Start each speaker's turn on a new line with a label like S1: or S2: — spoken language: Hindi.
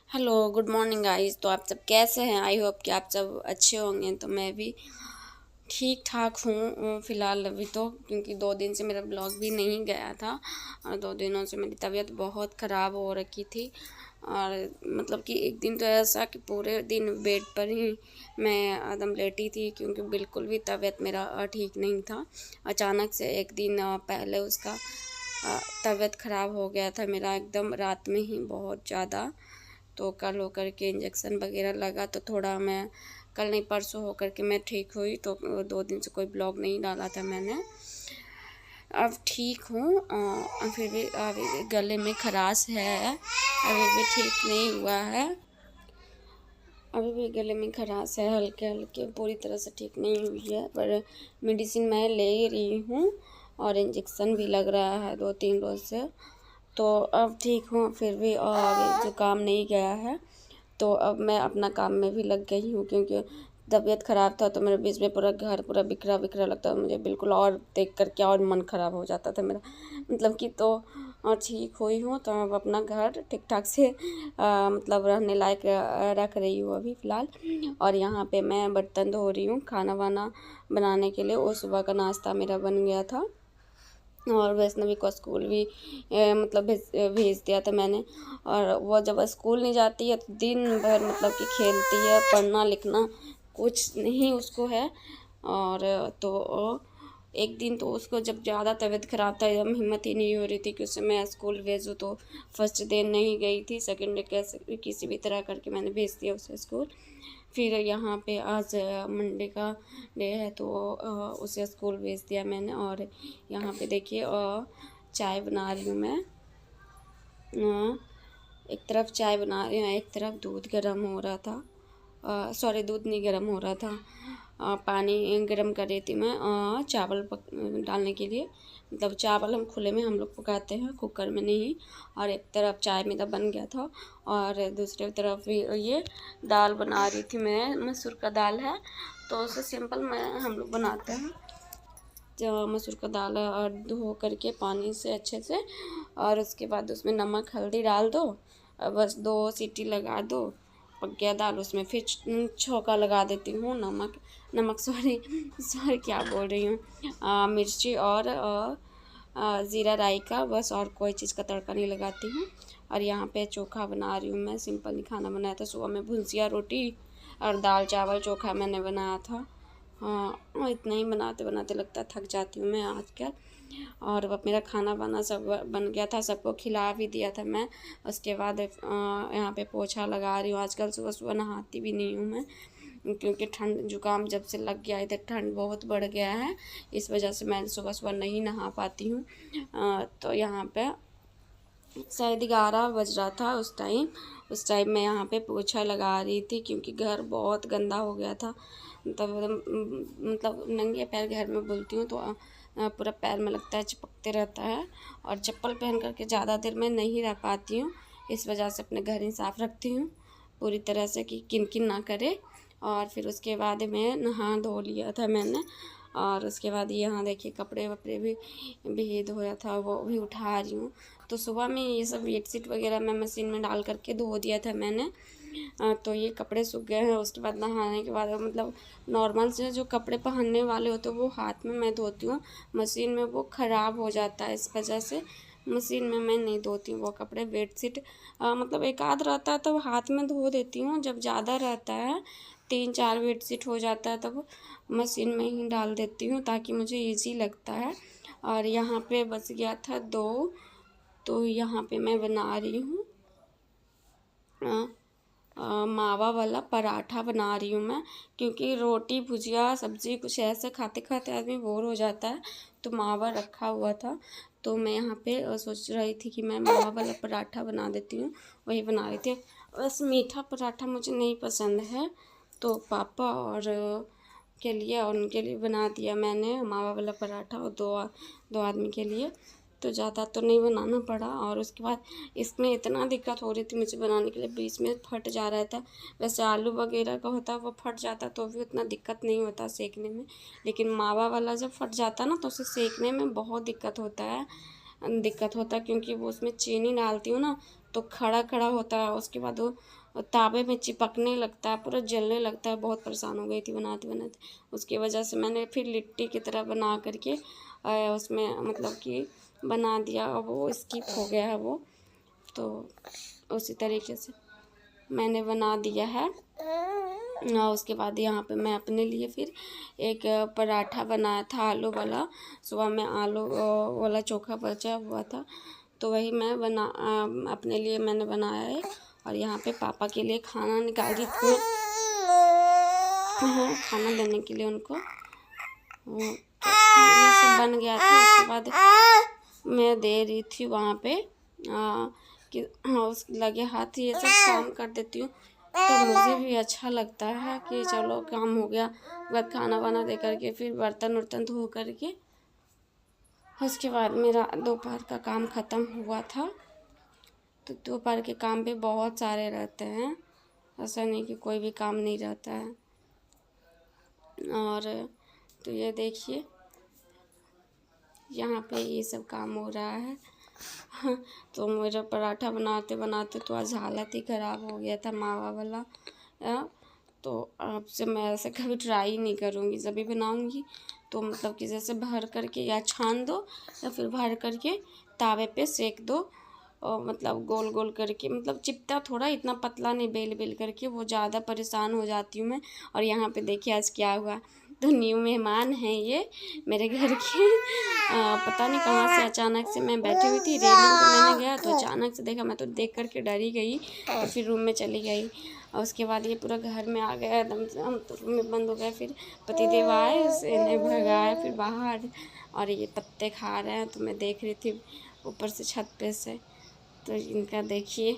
S1: Hello, good morning guys. तो आप सब कैसे हैं? आई होप कि आप सब अच्छे होंगे। तो मैं भी ठीक ठाक हूँ फ़िलहाल अभी तो, क्योंकि 2 दिन से मेरा ब्लॉग भी नहीं गया था और 2 दिनों से मेरी तबीयत बहुत ख़राब हो रखी थी। और मतलब कि एक दिन तो ऐसा कि पूरे दिन बेड पर ही मैं एकदम लेटी थी, क्योंकि बिल्कुल भी तबीयत मेरा ठीक नहीं था। अचानक से एक दिन पहले उसका तबीयत ख़राब हो गया था मेरा, एकदम रात में ही बहुत ज़्यादा। तो कल होकर के इंजेक्शन वगैरह लगा, तो थोड़ा मैं कल नहीं परसों होकर के मैं ठीक हुई। तो 2 दिन से कोई ब्लॉग नहीं डाला था मैंने। अब ठीक हूँ, फिर भी अभी भी गले में खराश है, अभी भी ठीक नहीं हुआ है। अभी भी गले में खराश है, हल्के हल्के, पूरी तरह से ठीक नहीं हुई है। पर मेडिसिन मैं ले ही रही हूँ और इंजेक्शन भी लग रहा है 2-3 रोज़ से। तो अब ठीक हूँ, फिर भी अभी जुकाम नहीं गया है। तो अब मैं अपना काम में भी लग गई हूँ, क्योंकि तबीयत ख़राब था तो मेरे बीच में पूरा घर पूरा बिखरा बिखरा लगता है मुझे बिल्कुल, और देख कर के और मन ख़राब हो जाता था मेरा, मतलब कि। तो ठीक हुई हूँ, तो अब अपना घर ठीक ठाक से मतलब रहने लायक रख रही हूँ अभी फ़िलहाल। और यहाँ पे मैं बर्तन धो रही हूँ खाना वाना बनाने के लिए। वो सुबह का नाश्ता मेरा बन गया था और वैष्णवी को स्कूल भी मतलब भेज दिया था मैंने। और वो जब स्कूल नहीं जाती है तो दिन भर मतलब कि खेलती है, पढ़ना लिखना कुछ नहीं उसको है। और तो एक दिन तो उसको जब ज़्यादा तबीयत ख़राब था, एकदम हिम्मत ही नहीं हो रही थी कि उसे मैं स्कूल भेजूँ। तो फर्स्ट डे नहीं गई थी, सेकंड डे कैसे किसी भी तरह करके मैंने भेज दिया उसे स्कूल। फिर यहाँ पे आज मंडे का डे है, तो उसे स्कूल भेज दिया मैंने। और यहाँ पे देखिए चाय बना रही हूँ मैं। एक तरफ चाय बना रही हूँ, एक तरफ दूध गर्म हो रहा था। सॉरी, दूध नहीं गर्म हो रहा था, पानी गर्म कर रही थी मैं चावल डालने के लिए। मतलब चावल हम खुले में हम लोग पकाते हैं, कुकर में नहीं। और एक तरफ चाय मेरा बन गया था और दूसरी तरफ ये दाल बना रही थी मैं। मसूर का दाल है, तो उसे सिंपल मैं हम लोग बनाते हैं। जो मसूर का दाल है, और धो करके पानी से अच्छे से, और उसके बाद उसमें नमक हल्दी डाल दो और बस 2 सीटी लगा दो, पक गया दाल। उसमें फिर छौंका लगा देती हूँ, नमक नमक सॉरी सॉरी क्या बोल रही हूँ, मिर्ची और ज़ीरा राई का, बस। और कोई चीज़ का तड़का नहीं लगाती हूँ। और यहाँ पे चोखा बना रही हूँ मैं, सिंपल ही खाना बनाया था सुबह में, भुजिया रोटी और दाल चावल चोखा मैंने बनाया था। हाँ, और इतना ही बनाते बनाते लगता है थक जाती हूँ मैं आजकल। और अब मेरा खाना वाना सब बन गया था, सबको खिला भी दिया था मैं। उसके बाद यहाँ पे पोछा लगा रही हूँ। आजकल सुबह सुबह नहाती भी नहीं हूँ मैं, क्योंकि ठंड जुकाम जब से लग गया, इधर ठंड बहुत बढ़ गया है, इस वजह से मैं सुबह सुबह नहीं नहा पाती हूँ। तो यहाँ पे शायद 11 बज रहा था उस टाइम मैं यहाँ पे पोछा लगा रही थी, क्योंकि घर बहुत गंदा हो गया था। तब मतलब नंगे पैर घर में बुलती हूँ तो पूरा पैर में लगता है चिपकते रहता है। और चप्पल पहन करके ज़्यादा देर मैं नहीं रह पाती हूँ, इस वजह से अपने घर ही साफ़ रखती हूँ पूरी तरह से कि किन ना करे। और फिर उसके बाद मैं नहा धो लिया था मैंने। और उसके बाद यहाँ देखिए कपड़े वपड़े भी धोया था, वो भी उठा रही हूँ। तो सुबह में ये सब बेडशीट वगैरह मैं मशीन में डाल करके धो दिया था मैंने। तो ये कपड़े सूख गए हैं। उसके बाद नहाने के बाद मतलब नॉर्मल से जो कपड़े पहनने वाले होते हैं वो हाथ में मैं धोती हूँ, मशीन में वो ख़राब हो जाता है, इस वजह से मशीन में मैं नहीं धोती हूँ वो कपड़े। बेडशीट मतलब एक आध रहता है तब हाथ में धो देती हूँ, जब ज़्यादा रहता है 3-4 बेडशीट हो जाता है तब मशीन में ही डाल देती हूँ, ताकि मुझे इजी लगता है। और यहाँ पे बच गया था 2, तो यहाँ पे मैं बना रही हूँ मावा वाला पराठा बना रही हूँ मैं, क्योंकि रोटी भुजिया सब्ज़ी कुछ ऐसे खाते खाते आदमी बोर हो जाता है। तो मावा रखा हुआ था, तो मैं यहाँ पे सोच रही थी कि मैं मावा वाला पराठा बना देती हूँ, वही बना रही थी। बस मीठा पराठा मुझे नहीं पसंद है, तो पापा और के लिए और उनके लिए बना दिया मैंने मावा वाला पराठा, और दो आदमी के लिए। तो ज़्यादा तो नहीं बनाना पड़ा। और उसके बाद इसमें इतना दिक्कत हो रही थी मुझे बनाने के लिए, बीच में फट जा रहा था। वैसे आलू वगैरह का होता वो फट जाता तो भी उतना दिक्कत नहीं होता सेकने में, लेकिन मावा वाला जब फट जाता ना तो उसे सेकने में बहुत दिक्कत होता है, क्योंकि वो उसमें चीनी डालती हूँ ना, तो खड़ा खड़ा होता है। उसके बाद वो और तावे में चिपकने लगता है, पूरा जलने लगता है। बहुत परेशान हो गई थी बनाते बनाते। उसकी वजह से मैंने फिर लिट्टी की तरह बना करके उसमें मतलब कि बना दिया। अब वो स्किप हो गया है वो, तो उसी तरीके से मैंने बना दिया है। और उसके बाद यहाँ पे मैं अपने लिए फिर एक पराठा बनाया था आलू वाला। सुबह में आलू वाला चोखा बचा हुआ था, तो वही मैं अपने लिए मैंने बनाया है। और यहाँ पे पापा के लिए खाना निकाल रही थी, हाँ, खाना देने के लिए उनको। ये सब बन गया था। उसके बाद मैं दे रही थी वहाँ पे कि उस लगे हाथ ये सब काम कर देती हूँ, तो मुझे भी अच्छा लगता है कि चलो काम हो गया। बाद खाना वाना दे करके फिर बर्तन वर्तन धो करके उसके बाद मेरा दोपहर का काम ख़त्म हुआ था। तो दोपहर के काम भी बहुत सारे रहते हैं, ऐसा नहीं कि कोई भी काम नहीं रहता है। और तो ये देखिए यहाँ पे ये सब काम हो रहा है। तो मेरा पराठा बनाते बनाते तो आज हालत ही ख़राब हो गया था मावा वाला। तो अब से मैं ऐसे कभी ट्राई नहीं करूँगी। जब भी बनाऊँगी तो मतलब कि जैसे भर करके या छान दो या फिर भर करके तावे पे सेक दो, और मतलब गोल गोल करके, मतलब चिपटा थोड़ा, इतना पतला नहीं बेल बेल करके, वो ज़्यादा परेशान हो जाती हूँ मैं। और यहाँ पे देखिए आज क्या हुआ। तो न्यू मेहमान हैं ये मेरे घर के। पता नहीं कहाँ से अचानक से मैं बैठी हुई थी, रेलिंग पे मैंने गया तो अचानक से देखा। मैं तो देख करके डर ही गई, तो फिर रूम में चली गई। और उसके बाद ये पूरा घर में आ गया एकदम से। हम तो रूम में बंद हो गए। फिर पतिदेव आए, इन्हें भगाया फिर बाहर, और ये पत्ते खा रहे हैं। तो मैं देख रही थी ऊपर से छत पे से। तो इनका देखिए